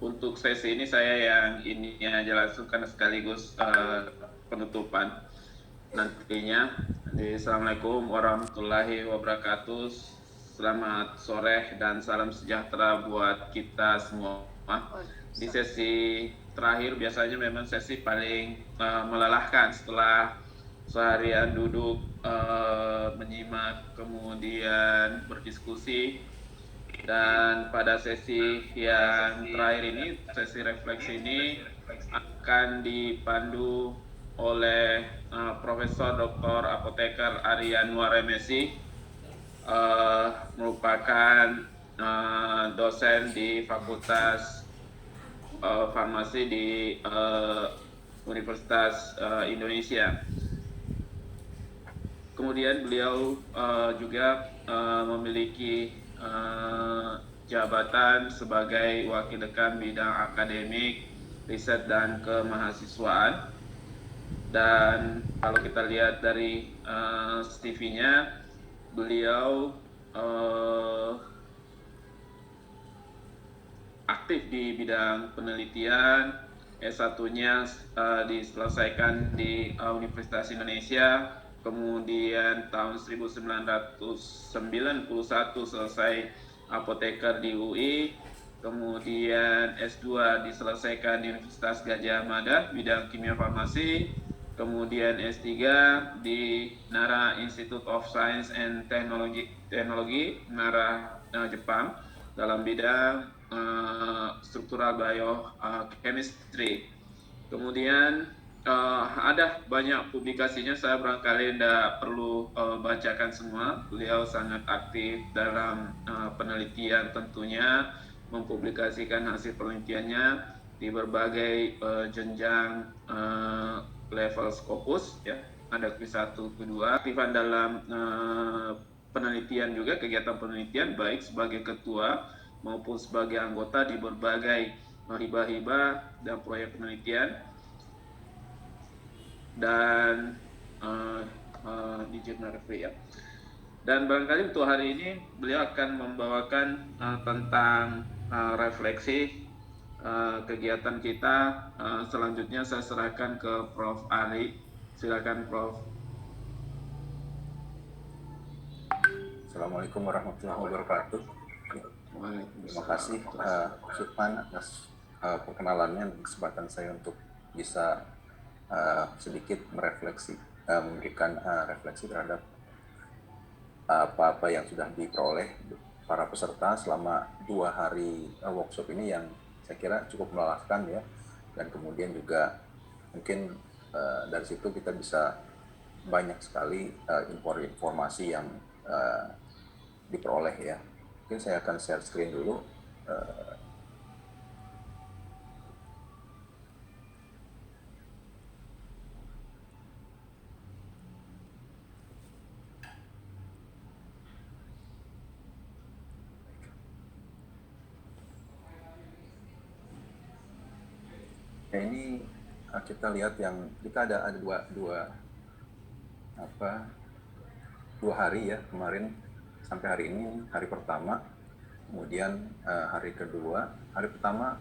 untuk sesi ini saya yang ininya jelaskan karena sekaligus penutupan nantinya. Jadi, Assalamualaikum warahmatullahi wabarakatuh. Selamat sore dan salam sejahtera buat kita semua. Di sesi terakhir biasanya memang sesi paling melelahkan setelah seharian duduk menyimak kemudian berdiskusi, dan pada sesi yang terakhir ini, sesi refleksi ini akan dipandu oleh Profesor Dr. Apoteker Arya Nuaremesi, merupakan dosen di Fakultas Farmasi di Universitas Indonesia. Kemudian beliau juga memiliki jabatan sebagai Wakil Dekan Bidang Akademik, Riset, dan Kemahasiswaan. Dan kalau kita lihat dari CV-nya, beliau aktif di bidang penelitian. S1-nya diselesaikan di Universitas Indonesia, kemudian tahun 1991 selesai apoteker di UI, kemudian S2 diselesaikan di Universitas Gadjah Mada bidang kimia farmasi, kemudian S3 di Nara Institute of Science and Technology Nara, Jepang, dalam bidang struktural biochemistry. Kemudian ada banyak publikasinya, saya barangkali tidak perlu bacakan semua. Beliau sangat aktif dalam penelitian, tentunya mempublikasikan hasil penelitiannya di berbagai jenjang level Scopus, ya. Ada Q1, Q2, aktifan dalam penelitian juga, kegiatan penelitian baik sebagai ketua maupun sebagai anggota di berbagai hibah-hibah dan proyek penelitian. Dan di jurnal review, ya. Dan barangkali untuk hari ini beliau akan membawakan tentang refleksi kegiatan kita. Selanjutnya saya serahkan ke Prof. Ari. Silakan, Prof. Assalamualaikum warahmatullahi wabarakatuh. Terima kasih Sukman atas perkenalannya dan kesempatan saya untuk bisa sedikit memberikan refleksi terhadap apa-apa yang sudah diperoleh para peserta selama 2 hari workshop ini, yang saya kira cukup melelahkan, ya. Dan kemudian juga mungkin dari situ kita bisa banyak sekali informasi yang diperoleh, ya. Mungkin saya akan share screen dulu. Ya, ini kita lihat yang kita ada dua hari, ya, kemarin sampai hari ini, hari pertama, kemudian hari kedua. Hari pertama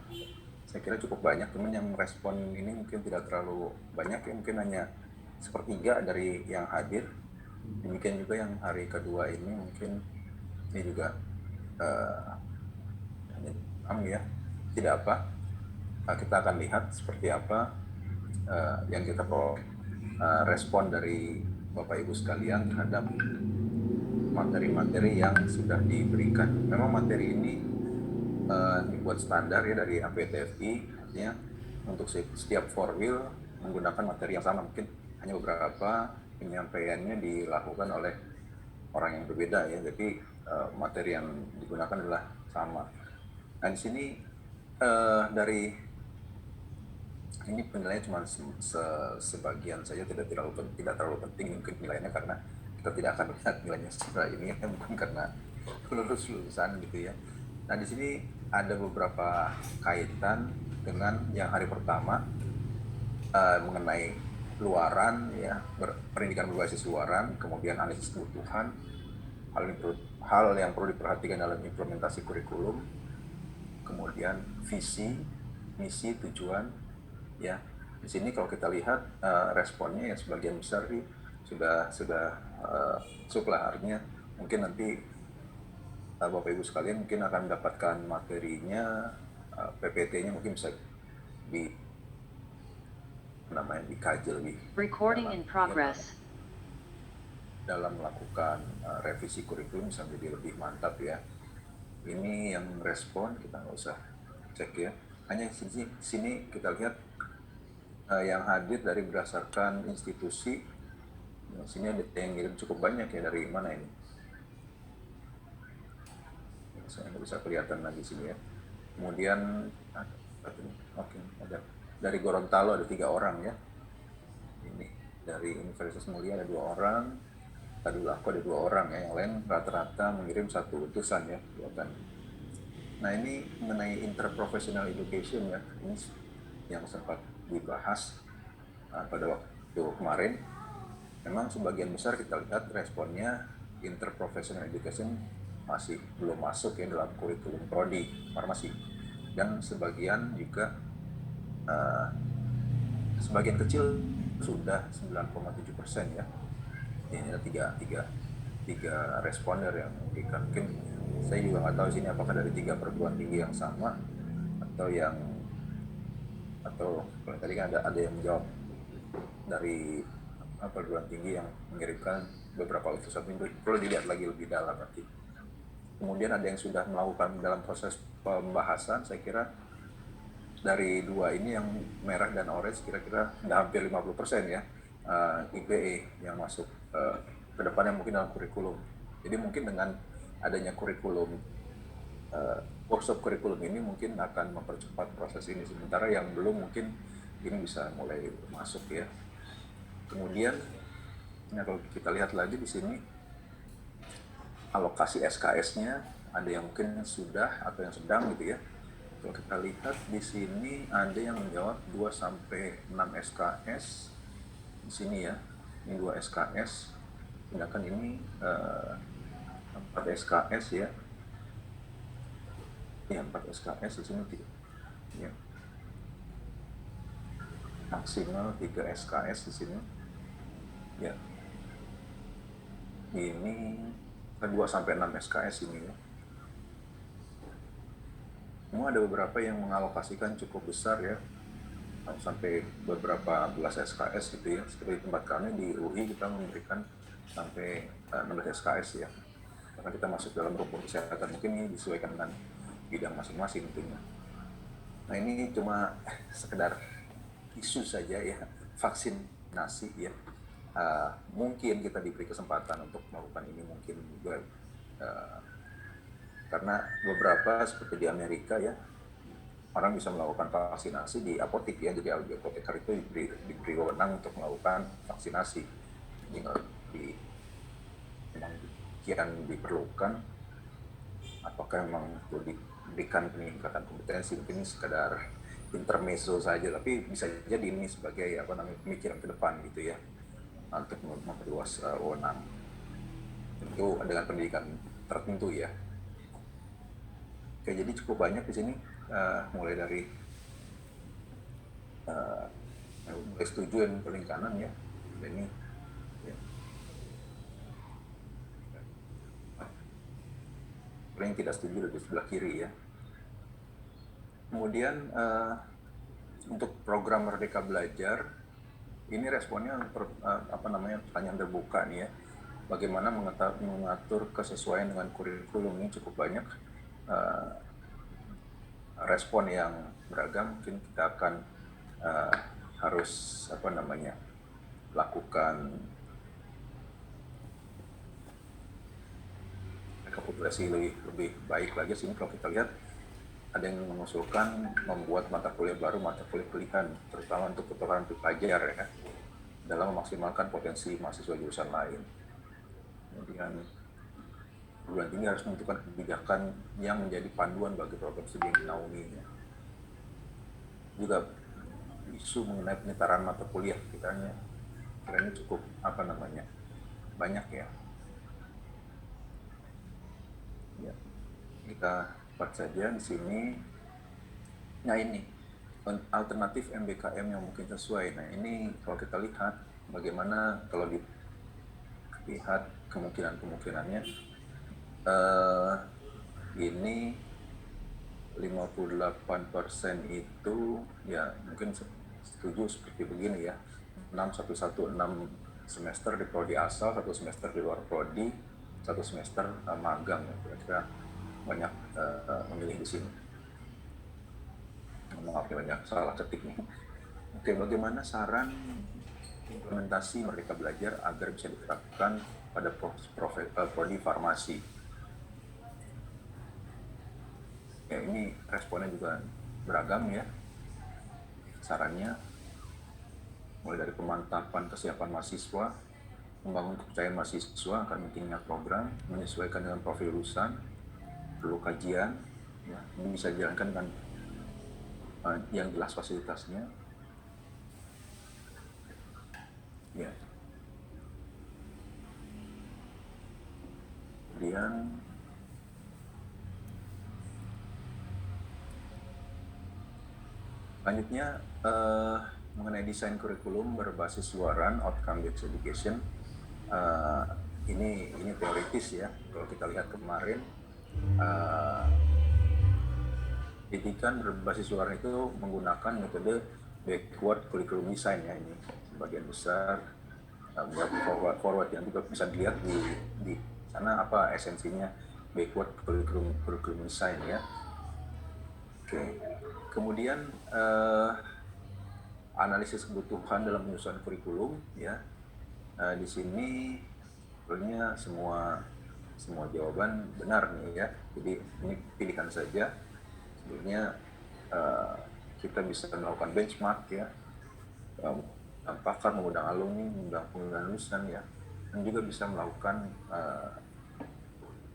saya kira cukup banyak, teman yang respon ini mungkin tidak terlalu banyak, ya, mungkin hanya sepertiga dari yang hadir. Demikian juga yang hari kedua ini, mungkin ini juga ya, tidak apa. Kita akan lihat seperti apa yang kita respon dari Bapak Ibu sekalian terhadap materi-materi yang sudah diberikan. Memang materi ini dibuat standar, ya, dari APTFI, artinya untuk setiap 4-wheel menggunakan materi yang sama. Mungkin hanya beberapa penyampaiannya dilakukan oleh orang yang berbeda, ya. Jadi materi yang digunakan adalah sama. Nah, di sini dari ini penilaiannya cuma sebagian saja, tidak terlalu penting mungkin nilainya, karena kita tidak akan melihat nilainya secara ini, ya, bukan karena lulusan gitu, ya. Nah, di sini ada beberapa kaitan dengan yang hari pertama mengenai luaran, ya, pendidikan berbasis luaran, kemudian analisis kebutuhan, hal yang perlu diperhatikan dalam implementasi kurikulum, kemudian visi, misi, tujuan, ya. Di sini kalau kita lihat responnya ya sebagian besar sih sudah masuk lah, artinya mungkin nanti Bapak Ibu sekalian mungkin akan mendapatkan materinya, PPT-nya mungkin bisa di namanya dikaji lebih Recording in dalam, progress. dalam melakukan revisi kurikulum bisa menjadi lebih mantap ya. Ini yang respon kita nggak usah cek ya. Hanya sini kita lihat yang hadir dari berdasarkan institusi. Nah, sini ada yang ngirim cukup banyak ya, dari mana ini? Saya nggak bisa kelihatan lagi sini ya. Kemudian oke, ada dari Gorontalo ada 3 orang ya. Ini dari Universitas Mulia ada 2 orang. Tadulako ada 2 orang ya. Yang lain rata-rata mengirim 1 utusan ya, kelihatan. Nah, ini mengenai interprofessional education ya. Ini yang sempat dibahas pada waktu kemarin. Memang sebagian besar kita lihat responnya interprofessional education masih belum masuk ya dalam kurikulum prodi farmasi, dan sebagian juga sebagian kecil sudah 9,7% ya. Ini ada tiga responder yang memberikan. Mungkin saya juga nggak tahu sini apakah dari 3 perguruan tinggi yang sama atau kalau tadi kan ada yang menjawab dari perguruan tinggi yang mengirimkan beberapa utusan, itu perlu dilihat lagi lebih dalam nanti. Kemudian ada yang sudah melakukan dalam proses pembahasan. Saya kira dari 2 ini yang merah dan orange kira-kira sudah hampir 50% ya IPE yang masuk ke depannya mungkin dalam kurikulum. Jadi mungkin dengan adanya kurikulum workshop kurikulum ini mungkin akan mempercepat proses ini, sementara yang belum mungkin ini bisa mulai masuk ya. Kemudian kalau kita lihat lagi di sini alokasi SKS-nya ada yang mungkin sudah atau yang sedang gitu ya. Kalau kita lihat di sini ada yang menjawab 2 sampai 6 SKS di sini ya. Ini 2 SKS. Sedangkan ini 4 SKS ya. Ya, 4 SKS di sini ya. Maksimal 3 SKS di sini. Ya. Ini 2 sampai 6 SKS ini ya. Semua ada beberapa yang mengalokasikan cukup besar ya, sampai beberapa belas SKS gitu ya. Seperti tempat kami di UI kita memberikan sampai 16 SKS ya, karena kita masuk dalam rumpun kesehatan. Mungkin ini disesuaikan dengan bidang masing-masing tentunya. Nah, ini cuma sekedar isu saja ya, vaksinasi ya. Mungkin kita diberi kesempatan untuk melakukan ini, mungkin juga karena beberapa seperti di Amerika ya, orang bisa melakukan vaksinasi di apotek ya. Jadi apoteker itu diberi wewenang untuk melakukan vaksinasi. Jadi memang kian diperlukan, apakah memang perlu diberikan peningkatan kompetensi, mungkin ini sekedar intermezzo saja, tapi bisa jadi ini sebagai pemikiran ke depan gitu ya, untuk memperluas wewenang tentu dengan pendidikan tertentu ya. Oke, jadi cukup banyak di sini, mulai dari mulai setuju dan paling kanan ya. Ini ya. Paling tidak setuju dari sebelah kiri ya. Kemudian untuk program Merdeka Belajar ini responnya pertanyaan terbuka nih ya. Bagaimana mengatur kesesuaian dengan kurikulum, ini cukup banyak respon yang beragam. Mungkin kita akan harus lakukan rekapitulasi lebih baik lagi sini. Kalau kita lihat ada yang mengusulkan membuat mata kuliah baru, mata kuliah pilihan, terutama untuk keperluan pelajar ya, dalam memaksimalkan potensi mahasiswa jurusan lain. Kemudian perguruan tinggi harus menentukan kebijakan yang menjadi panduan bagi program studi yang dinaunginya. Juga isu mengenai penyetaraan mata kuliah kiranya cukup banyak ya. Ya, kita lihat saja di sini Nah ini alternatif MBKM yang mungkin sesuai. Nah ini kalau kita lihat bagaimana kalau dilihat kemungkinannya ini 58% itu ya mungkin setuju seperti begini ya, 6 semester di prodi asal, 1 semester di luar prodi, 1 semester magang ya. Kira-kira banyak memilih di sini. Maaf ya, banyak salah ketik nih. Oke, bagaimana saran implementasi Merdeka Belajar agar bisa diterapkan pada prodi farmasi? Ya ini responnya juga beragam ya. Sarannya mulai dari pemantapan kesiapan mahasiswa, membangun kepercayaan mahasiswa akan pentingnya program, menyesuaikan dengan profil lulusan, perlu kajian, ya, ini bisa dijalankan dengan yang jelas fasilitasnya. Ya. Kemudian selanjutnya mengenai desain kurikulum berbasis luaran, outcome based education. Ini teoritis ya. Kalau kita lihat kemarin pendidikan berbasis luaran itu menggunakan metode backward curriculum design ya, ini sebagian besar forward yang juga bisa dilihat di sana apa esensinya backward curriculum design ya. Oke. Kemudian analisis kebutuhan dalam penyusunan kurikulum ya. Di sini sebenarnya semua jawaban benar nih ya. Jadi ini pilihan saja. Sebenarnya kita bisa melakukan benchmark ya, pakar mengundang alumni, mengundang lulusan ya, dan juga bisa melakukan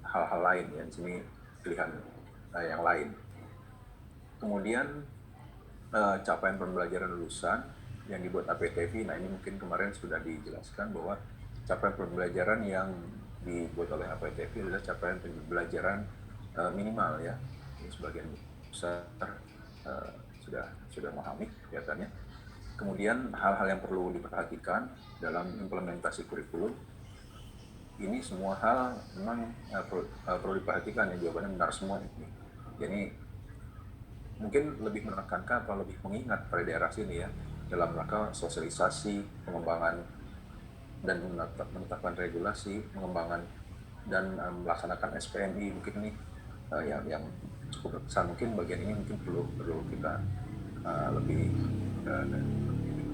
hal-hal lain ya. Di sini pilihan yang lain. Kemudian capaian pembelajaran lulusan yang dibuat APTV. Nah ini mungkin kemarin sudah dijelaskan bahwa capaian pembelajaran yang dibuat oleh APTV adalah capaian pembelajaran minimal ya. Ini sebagian besar sudah memahami kelihatannya. Kemudian hal-hal yang perlu diperhatikan dalam implementasi kurikulum, ini semua hal memang perlu diperhatikan ya, jawabannya benar semua ini. Jadi mungkin lebih menekankan atau lebih mengingat pada daerah sini ya, dalam rangka sosialisasi, pengembangan dan menetapkan regulasi, pengembangan dan melaksanakan SPMI mungkin ini yang cukup berkesan. Mungkin bagian ini mungkin perlu kita lebih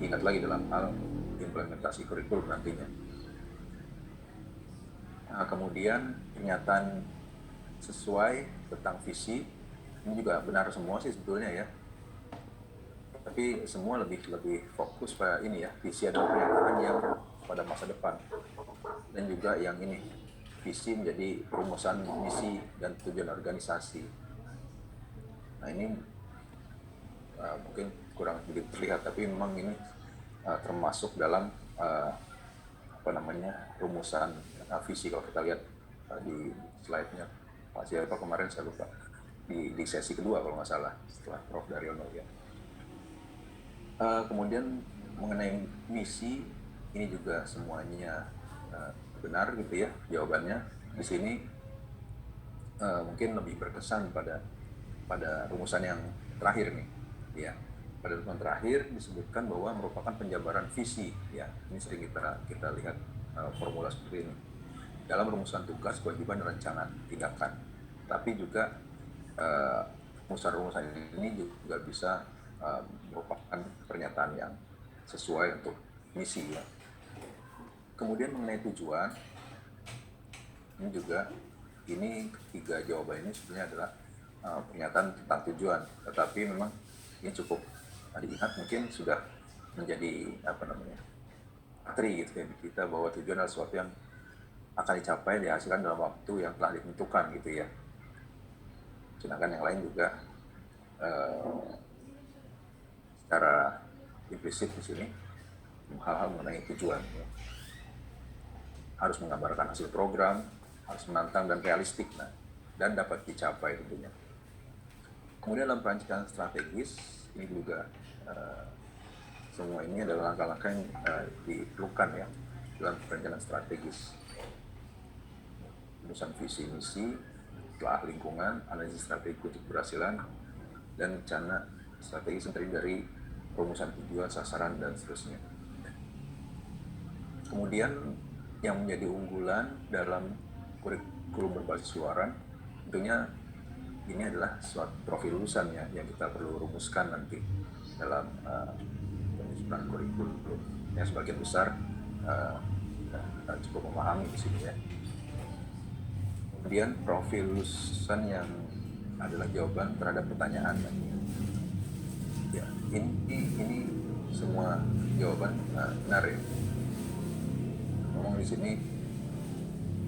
ingat lagi dalam hal implementasi kurikulum nantinya. Kemudian pernyataan sesuai tentang visi ini juga benar semua sih sebetulnya ya, tapi semua lebih fokus pada ini ya, visi adalah pernyataan yang pada masa depan, dan juga yang ini visi menjadi perumusan misi dan tujuan organisasi. Nah ini mungkin kurang begitu terlihat, tapi memang ini termasuk dalam rumusan visi. Kalau kita lihat di slide-nya Pak siapa kemarin saya lupa, di sesi kedua kalau nggak salah setelah Prof. Daryono ya. Kemudian mengenai misi ini juga semuanya benar gitu ya jawabannya. Di sini mungkin lebih berkesan pada rumusan yang terakhir nih ya. Pada rumusan terakhir disebutkan bahwa merupakan penjabaran visi ya. Ini sering kita lihat formula seperti ini dalam rumusan tugas, kewajiban, dan rencana tindakan. Tapi juga rumusan ini juga bisa merupakan pernyataan yang sesuai untuk misi ya. Kemudian mengenai tujuan, ini juga ketiga jawaban ini sebenarnya adalah pernyataan tentang tujuan, tetapi memang ini cukup diingat, mungkin sudah menjadi materi gitu ya kita, bahwa tujuan adalah sesuatu yang akan dicapai, dihasilkan dalam waktu yang telah ditentukan gitu ya. Sedangkan yang lain juga secara implisit di sini hal-hal mengenai tujuan ya. Harus menggambarkan hasil program, harus menantang dan realistik dan dapat dicapai tentunya. Kemudian dalam perancangan strategis ini juga semua ini adalah langkah-langkah yang diperlukan ya dalam perencanaan strategis. Penulisan visi misi, telah lingkungan, analisis strategi untuk keberhasilan, dan rencana strategi yang terdiri dari rumusan tujuan, sasaran, dan seterusnya. Kemudian yang menjadi unggulan dalam kurikulum berbasis luaran tentunya ini adalah suatu profil lulusan ya, yang kita perlu rumuskan nanti dalam penyusunan kurikulum. Yang sebagian besar kita cukup memahami di sini ya. Kemudian profil lulusan yang adalah jawaban terhadap pertanyaan. Ya, ini semua jawaban benar ya. Ngomong di sini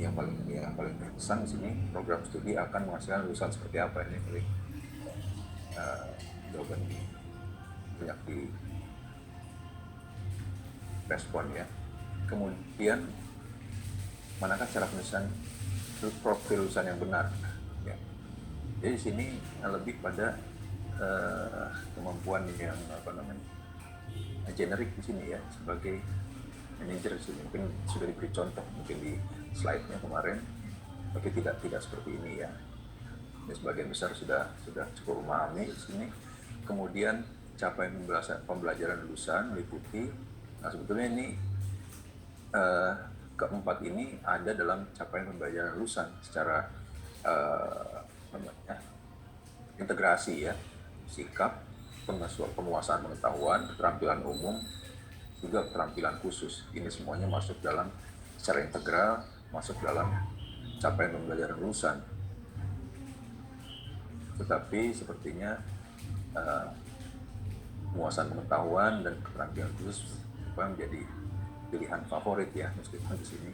yang paling terkesan di sini, program studi akan menghasilkan lulusan seperti apa, ini paling jawaban banyak di respon ya. Kemudian manakah cara penulisan profil lulusan yang benar ya. Jadi di sini lebih pada kemampuan yang generik di sini ya, sebagai manajer sih, mungkin sudah diberi contoh mungkin di slide-nya kemarin, tapi tidak seperti ini ya. Dan sebagian besar sudah cukup memahami di sini. Kemudian capaian pembelajaran lulusan meliputi, nah sebetulnya ini keempat ini ada dalam capaian pembelajaran lulusan secara integrasi ya, sikap, penguasaan pengetahuan, keterampilan umum, juga keterampilan khusus. Ini semuanya masuk dalam secara integral, masuk dalam capaian pembelajaran lulusan. Tetapi sepertinya penguasaan pengetahuan dan keterampilan khusus menjadi pilihan favorit ya, meskipun di sini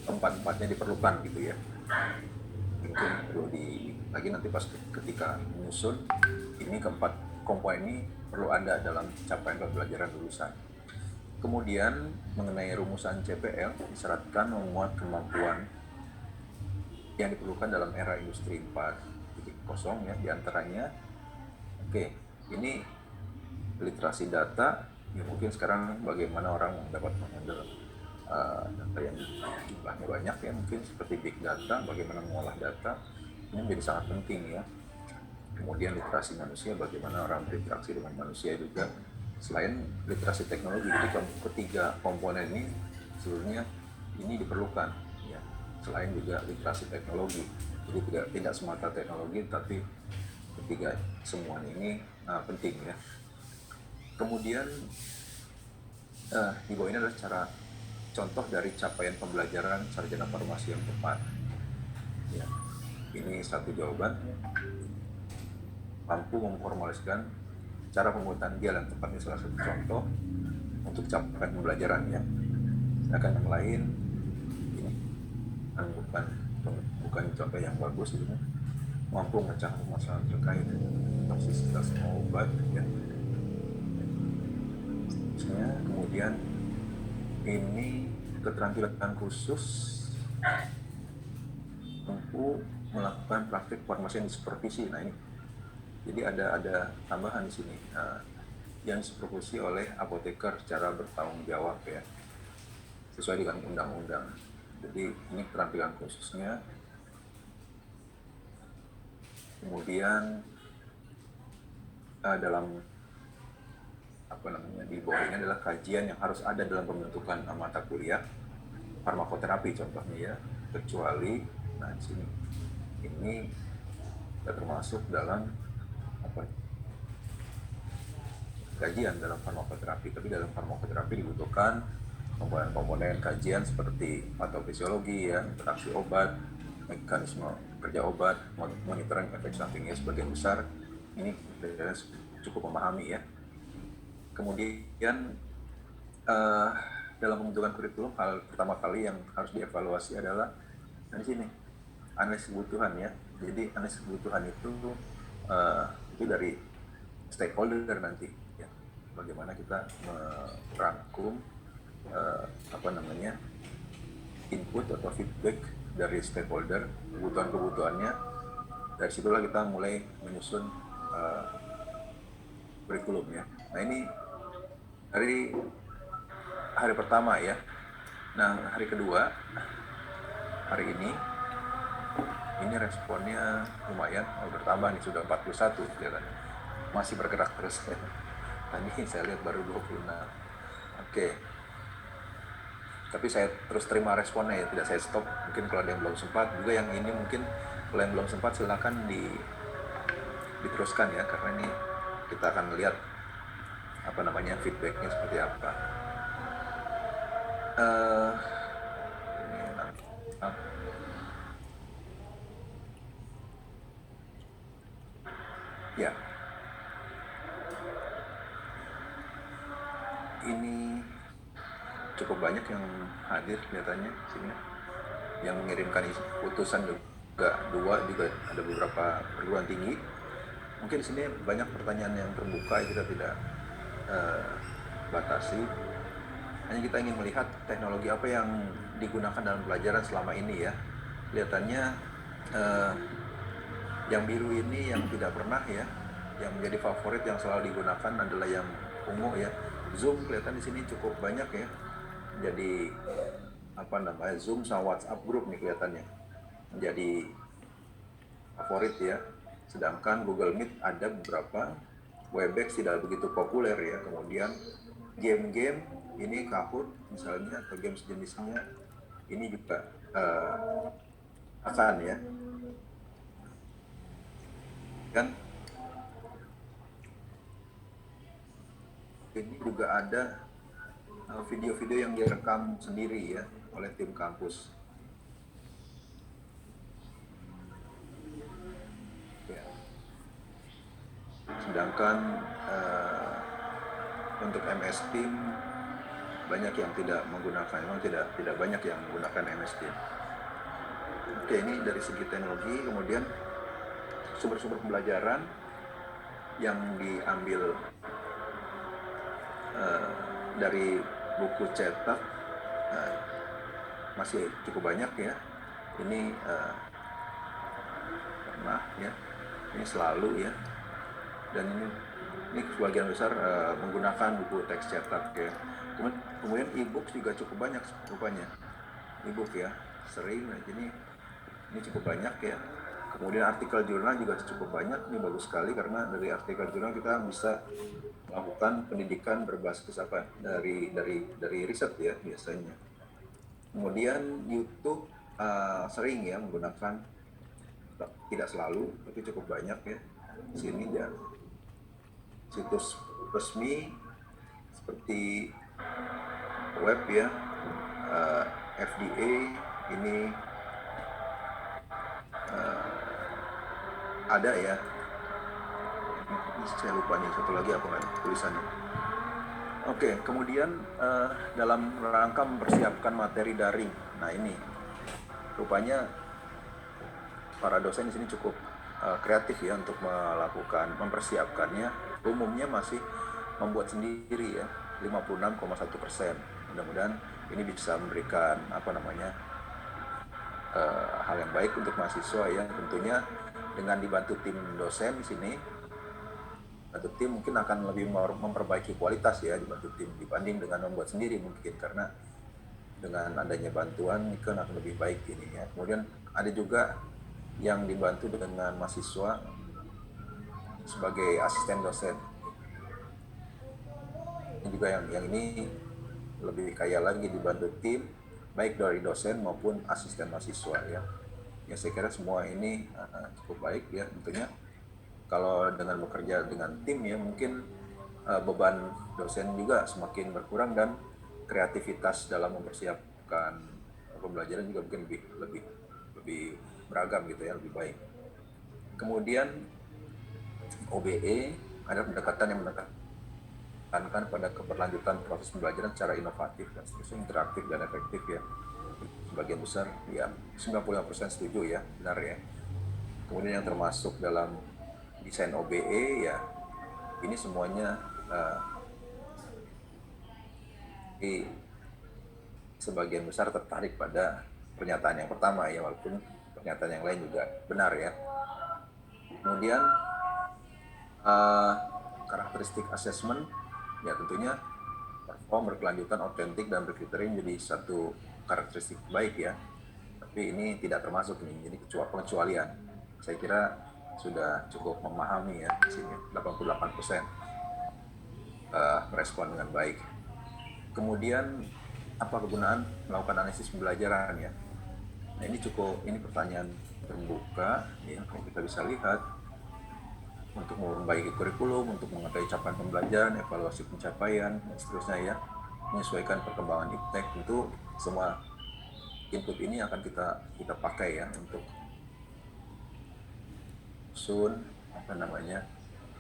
empat-empatnya diperlukan gitu ya. Mungkin perlu lagi nanti pas ketika menyusun ini, keempat komponen ini perlu ada dalam capaian pembelajaran lulusan. Kemudian mengenai rumusan CPL disyaratkan memuat kemampuan yang diperlukan dalam era industri 4.0 ya, diantaranya ini literasi data ya, mungkin sekarang bagaimana orang dapat menghandle data yang jumlahnya banyak ya, mungkin seperti big data, bagaimana mengolah data, ini menjadi sangat penting ya. Kemudian literasi manusia, bagaimana orang berinteraksi dengan manusia juga, selain literasi teknologi. Jadi ketiga komponen ini seluruhnya ini diperlukan ya, selain juga literasi teknologi. Jadi tidak semata teknologi, tapi ketiga semuanya ini penting ya. Kemudian di bawah ini adalah cara contoh dari capaian pembelajaran sarjana farmasi yang tepat ya. Ini satu jawaban, mampu memformulasikan cara pembuatan gel yang tepat, ini salah satu contoh untuk capaian pembelajaran ya. Sedangkan yang lain ini bukan contoh yang bagus gitu, mampu memecahkan masalah terkait toksisitas obat ya. Kemudian ini keterampilan khusus mampu melakukan praktik farmasi yang disupervisi. Nah ini jadi ada tambahan di sini yang disupervisi oleh apoteker secara bertanggung jawab ya, sesuai dengan undang-undang. Jadi ini keterampilan khususnya. Kemudian dalam di bawah ini adalah kajian yang harus ada dalam pembentukan mata kuliah farmakoterapi contohnya ya, kecuali di sini ini tidak termasuk dalam kajian dalam farmakoterapi, tapi dalam farmakoterapi dibutuhkan komponen-komponen kajian seperti patofisiologi ya, interaksi obat, mekanisme kerja obat, monitoring efek sampingnya. Sebagian besar ini cukup memahami ya. Kemudian dalam pembentukan kurikulum, hal pertama kali yang harus dievaluasi adalah di sini analisis kebutuhan ya. Jadi analisis kebutuhan itu dari stakeholder nanti ya. Bagaimana kita merangkum input atau feedback dari stakeholder, kebutuhan-kebutuhannya dari situlah kita mulai menyusun kurikulum ya. Nah ini dari hari pertama ya. Nah hari kedua, hari ini responnya lumayan bertambah nih, sudah 41 kelihatan. Masih bergerak terus. Tadi saya lihat baru 26. Oke. Tapi saya terus terima responnya ya, tidak saya stop. Mungkin kalau ada yang belum sempat, juga yang ini mungkin kalau yang belum sempat silakan diteruskan ya, karena ini kita akan lihat apa namanya feedbacknya seperti apa. Ya, ini cukup banyak yang hadir kelihatannya sini. Yang mengirimkan putusan juga juga ada beberapa perguruan tinggi. Mungkin di sini banyak pertanyaan yang terbuka, kita tidak batasi. Hanya kita ingin melihat teknologi apa yang digunakan dalam pelajaran selama ini ya. Kelihatannya yang biru ini yang tidak pernah ya, yang menjadi favorit yang selalu digunakan adalah yang ungu ya. Zoom kelihatan di sini cukup banyak ya. Jadi apa namanya, Zoom sama WhatsApp group nih kelihatannya menjadi favorit ya. Sedangkan Google Meet ada beberapa, Webex tidak begitu populer ya. Kemudian game-game ini Kahoot misalnya atau game sejenisnya ini juga akan ya. Kan ini juga ada video-video yang direkam sendiri ya oleh tim kampus. Ya. Sedangkan untuk MS Team banyak yang tidak menggunakan, memang tidak banyak yang menggunakan MS Team. Oke, ini dari segi teknologi. Kemudian sumber-sumber pembelajaran yang diambil dari buku cetak masih cukup banyak ya. Ini pernah ya, ini selalu ya, dan ini sebagian besar menggunakan buku teks cetak ya. Kemudian e-book juga cukup banyak rupanya, e-book ya sering. Nah, ini cukup banyak ya. Kemudian artikel jurnal juga cukup banyak. Ini bagus sekali karena dari artikel jurnal kita bisa melakukan pendidikan berbasis apa, dari riset ya biasanya. Kemudian YouTube sering ya menggunakan, tidak selalu tapi cukup banyak ya di sini ya. Situs resmi seperti web ya, FDA ini ada ya. Ini saya lupa nih, satu lagi apa nggak tulisannya. Oke, kemudian dalam rangka mempersiapkan materi daring. Nah ini rupanya para dosen di sini cukup kreatif ya untuk mempersiapkannya. Umumnya masih membuat sendiri ya, 56,1%. Mudah-mudahan ini bisa memberikan apa namanya hal yang baik untuk mahasiswa ya. Tentunya dengan dibantu tim dosen di sini, bantu tim mungkin akan lebih memperbaiki kualitas ya, dibantu tim dibanding dengan membuat sendiri mungkin, karena dengan adanya bantuan kan akan lebih baik ini ya. Kemudian ada juga yang dibantu dengan mahasiswa sebagai asisten dosen. Ini juga yang ini lebih kaya lagi, dibantu tim baik dari dosen maupun asisten mahasiswa ya. Ya saya kira semua ini cukup baik ya. Tentunya kalau dengan bekerja dengan tim ya, mungkin beban dosen juga semakin berkurang dan kreativitas dalam mempersiapkan pembelajaran juga mungkin lebih beragam gitu ya, lebih baik. Kemudian OBE ada pendekatan yang menekankan pada keberlanjutan proses pembelajaran secara inovatif dan seterusnya, interaktif dan efektif ya. Sebagian besar ya, 95% setuju ya, benar ya. Kemudian yang termasuk dalam desain OBE ya, ini semuanya sebagian besar tertarik pada pernyataan yang pertama ya, walaupun pernyataan yang lain juga benar ya. Kemudian uh, karakteristik assessment, ya tentunya perform, berkelanjutan, otentik, dan berkriteria menjadi satu karakteristik baik ya. Tapi ini tidak termasuk nih, jadi pengecualian. Saya kira sudah cukup memahami ya di sini 88% merespon dengan baik. Kemudian apa kegunaan melakukan analisis pembelajaran ya? Nah ini pertanyaan terbuka ya, yang kita bisa lihat untuk memperbaiki kurikulum, untuk mengetahui capaian pembelajaran, evaluasi pencapaian, dan seterusnya ya, menyesuaikan perkembangan iptek. Itu semua input ini akan kita pakai ya untuk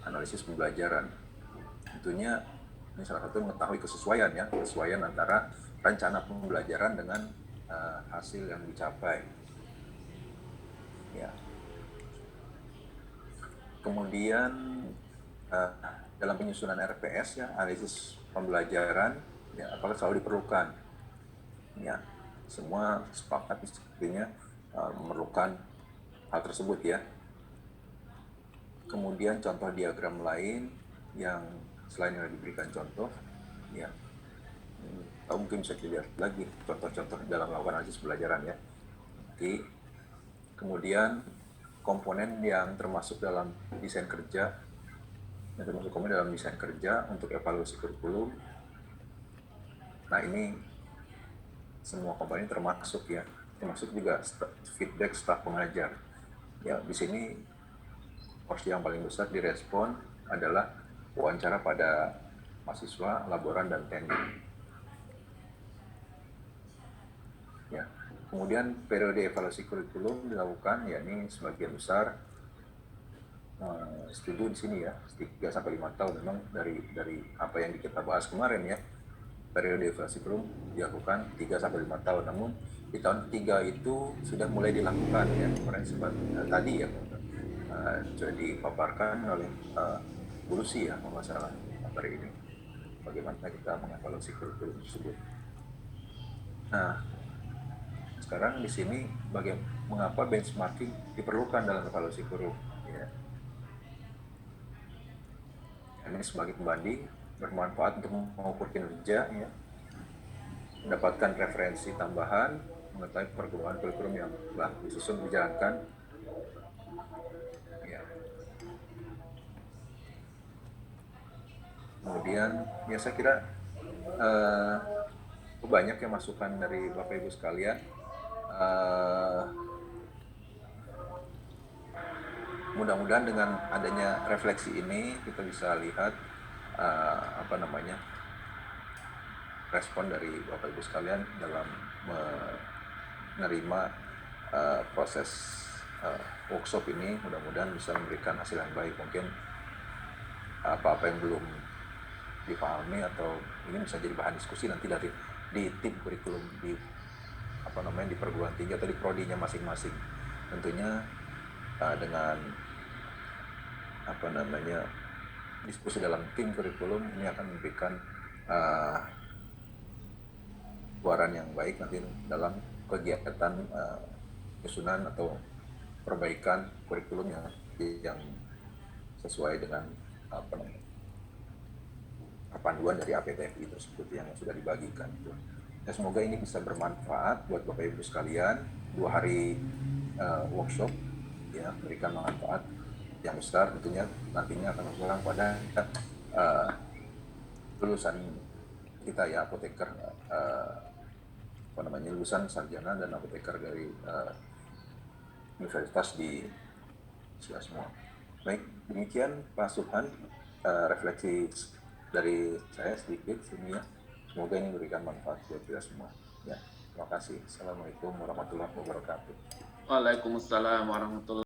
analisis pembelajaran. Tentunya ini salah satu mengetahui kesesuaian antara rencana pembelajaran dengan hasil yang dicapai. Ya. Kemudian dalam penyusunan RPS ya, analisis pembelajaran ya, apakah selalu diperlukan? Ya, semua sepakat sepertinya memerlukan hal tersebut ya. Kemudian contoh diagram lain yang selain yang diberikan contoh ya, mungkin bisa dilihat lagi contoh-contoh dalam melakukan analisis pembelajaran ya. Kemudian komponen yang termasuk dalam desain kerja, untuk evaluasi kurikulum. Nah ini semua komponen termasuk ya, termasuk juga feedback staf pengajar. Ya di sini porsi yang paling besar direspon adalah wawancara pada mahasiswa, laboran, dan tanding. Ya. Kemudian periode evaluasi kurikulum dilakukan, yakni sebagian besar setuju di sini ya, 3-5 tahun. Memang dari apa yang kita bahas kemarin ya, periode evaluasi kurikulum dilakukan 3-5 tahun. Namun di tahun ketiga itu sudah mulai dilakukan ya, kemarin tadi ya sudah dipaparkan oleh Bu Lucy ya masalah materi ini, bagaimana kita mengevaluasi kurikulum tersebut. Nah, sekarang di sini mengapa benchmarking diperlukan dalam evaluasi kurikulum ya. Ini sebagai pembanding bermanfaat untuk mengukur kinerja ya, mendapatkan referensi tambahan, mengetahui perkembangan kurikulum yang telah disusun dijalankan ya. Kemudian ya saya kira banyak yang masukan dari Bapak Ibu sekalian. Mudah-mudahan dengan adanya refleksi ini kita bisa lihat respon dari Bapak Ibu sekalian dalam menerima proses workshop ini. Mudah-mudahan bisa memberikan hasil yang baik. Mungkin apa-apa yang belum dipahami atau ini bisa jadi bahan diskusi nanti di tim kurikulum di perguruan tinggi atau di prodinya masing-masing. Tentunya dengan diskusi dalam tim kurikulum ini akan memberikan suara yang baik nanti dalam kegiatan penyusunan atau perbaikan kurikulum yang sesuai dengan panduan dari APTFI tersebut yang sudah dibagikan. Ya, semoga ini bisa bermanfaat buat Bapak Ibu sekalian. 2 hari workshop ya, berikan manfaat yang besar, tentunya nantinya akan berkurang pada lulusan kita ya, apoteker lulusan sarjana dan apoteker dari universitas di Asia semua. Baik, demikian Pak Subhan refleksi dari saya sedikit ini ya. Semoga ini memberikan manfaat buat kita semua. Ya, terima kasih. Assalamualaikum warahmatullahi wabarakatuh. Waalaikumsalam warahmatullahi